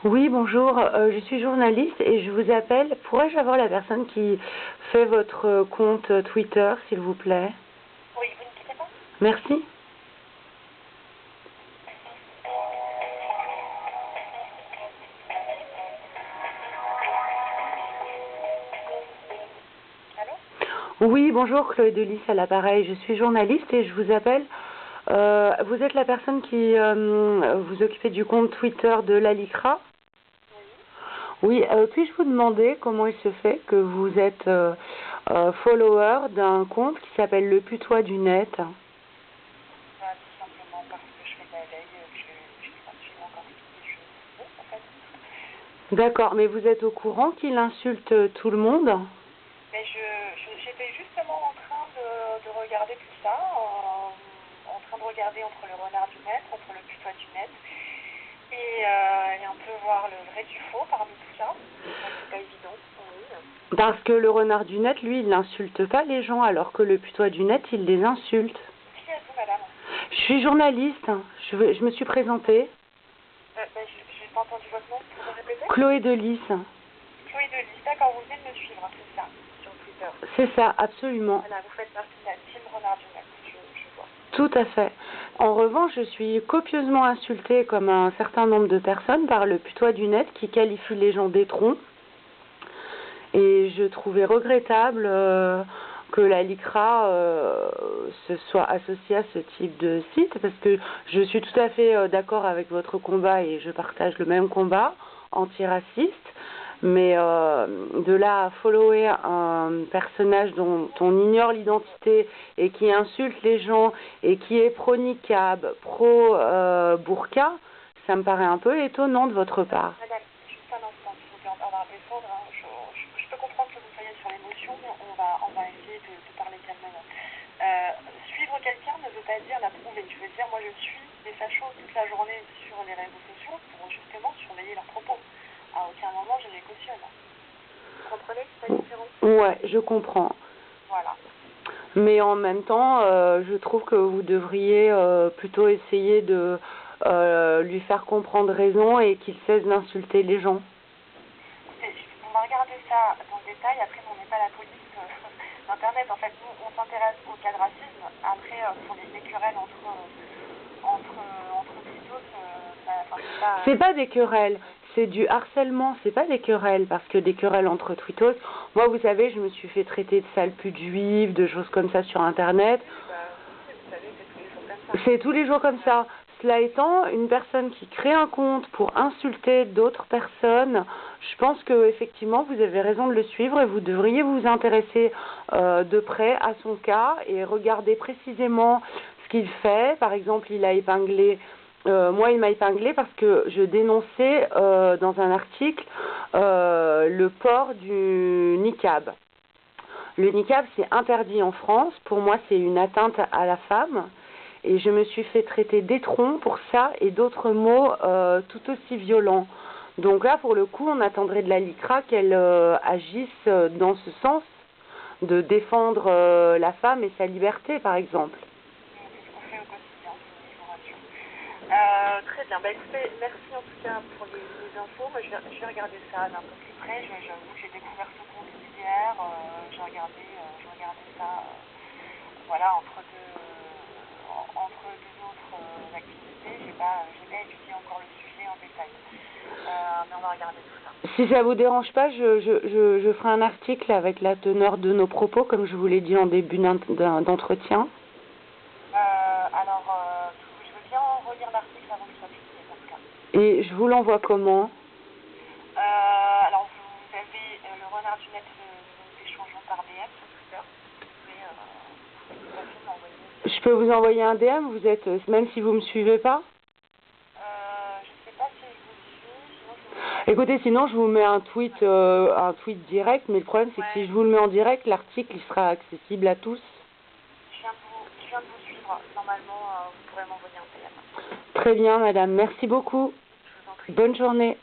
Oui, bonjour, je suis journaliste et je vous appelle. Pourrais-je avoir la personne qui fait votre compte Twitter, s'il vous plaît? Oui, vous ne quittez pas? Merci. Allô? Oui, bonjour, Chloé Delis à l'appareil. Je suis journaliste et je vous appelle. Vous êtes la personne qui vous occupez du compte Twitter de l'ALICRA? Oui. Oui, puis-je vous demander comment il se fait que vous êtes follower d'un compte qui s'appelle Le Putois du Net? Bah, tout simplement parce que je fais de la veille, que je fais absolument encore ce que je veux, en fait. D'accord, mais vous êtes au courant qu'il insulte tout le monde? Mais j'étais justement en train de regarder tout ça, en train de regarder entre le renard du net, entre le putois du net, et un peu voir le vrai du faux parmi tout ça. C'est pas évident, oui. Parce que le renard du net, lui, il n'insulte pas les gens, alors que le putois du net, il les insulte. Qui êtes-vous, madame? Je suis journaliste, je me suis présentée. J'ai pas entendu votre nom, vous pouvez répéter? Chloé Delis. Chloé Delis, d'accord, vous venez de me suivre, c'est ça, sur Twitter. C'est ça, absolument. Voilà, vous faites partie de la team renard du net, je vois. Tout à fait. En revanche, je suis copieusement insultée, comme un certain nombre de personnes, par le putois du net qui qualifie les gens d'étrons. Et je trouvais regrettable que la LICRA se soit associée à ce type de site, parce que je suis tout à fait d'accord avec votre combat et je partage le même combat antiraciste, mais de là à follower un personnage dont on ignore l'identité et qui insulte les gens et qui est pro-niqab, pro-burqa, ça me paraît un peu étonnant de votre part. Madame, juste un instant, s'il vous plaît, on va descendre. Hein. Je peux comprendre que vous soyez sur l'émotion, mais on va essayer de parler calmement. Suivre quelqu'un ne veut pas dire l'approuver. Je veux dire, moi je suis des fachos toute la journée sur les réseaux sociaux pour justement surveiller leurs propos. À aucun moment je les cautionne. Vous comprenez la différence? Ouais, je comprends. Voilà. Mais en même temps, je trouve que vous devriez plutôt essayer de lui faire comprendre raison et qu'il cesse d'insulter les gens. Écoutez, on va regarder ça dans le détail. Après, on n'est pas la police d'Internet. En fait, nous, on s'intéresse au cas de racisme. Après, ce sont des querelles entre plutôt, c'est pas... C'est pas des querelles, c'est du harcèlement, c'est pas des querelles, parce que des querelles entre twittos, moi vous savez, je me suis fait traiter de sale pute juive, de choses comme ça sur internet. Bah, oui, vous savez, c'est tous les jours comme ça. C'est tous les jours comme ça. Cela étant, une personne qui crée un compte pour insulter d'autres personnes, je pense que effectivement vous avez raison de le suivre et vous devriez vous intéresser de près à son cas et regarder précisément ce qu'il fait. Par exemple, il a épinglé, moi il m'a épinglé parce que je dénonçais dans un article le port du niqab. Le niqab, c'est interdit en France. Pour moi, c'est une atteinte à la femme. Et je me suis fait traiter d'étron pour ça et d'autres mots tout aussi violents. Donc là, pour le coup, on attendrait de la LICRA qu'elle agisse dans ce sens, de défendre la femme et sa liberté, par exemple. C'est ce qu'on fait au quotidien, je vous rassure. Très bien. Bah, écoutez, merci en tout cas pour les infos. Moi, je vais regarder ça d'un peu plus près. J'avoue que j'ai découvert ce compte hier. J'ai regardé ça voilà, entre deux autres activités. J'ai pas étudié encore le sujet en détail. Mais on va regarder tout ça. Si ça vous dérange pas, je ferai un article avec la teneur de nos propos, comme je vous l'ai dit en début d'entretien. Je veux bien relire l'article avant qu'il soit publié, dans ce cas. Et je vous l'envoie comment? Alors, vous avez le renard du net, nous échangeons par DM sur Twitter. Vous pouvez tout à fait m'envoyer. Je peux vous envoyer un DM, vous êtes, même si vous me suivez pas? Je ne sais pas si je vous suis, sinon je vous... Écoutez, sinon je vous mets un tweet direct, mais le problème c'est que si je vous le mets en direct, l'article il sera accessible à tous. Je viens de vous suivre. Normalement, vous pourrez m'envoyer un DM. Très bien, madame. Merci beaucoup. Je vous en prie. Bonne journée.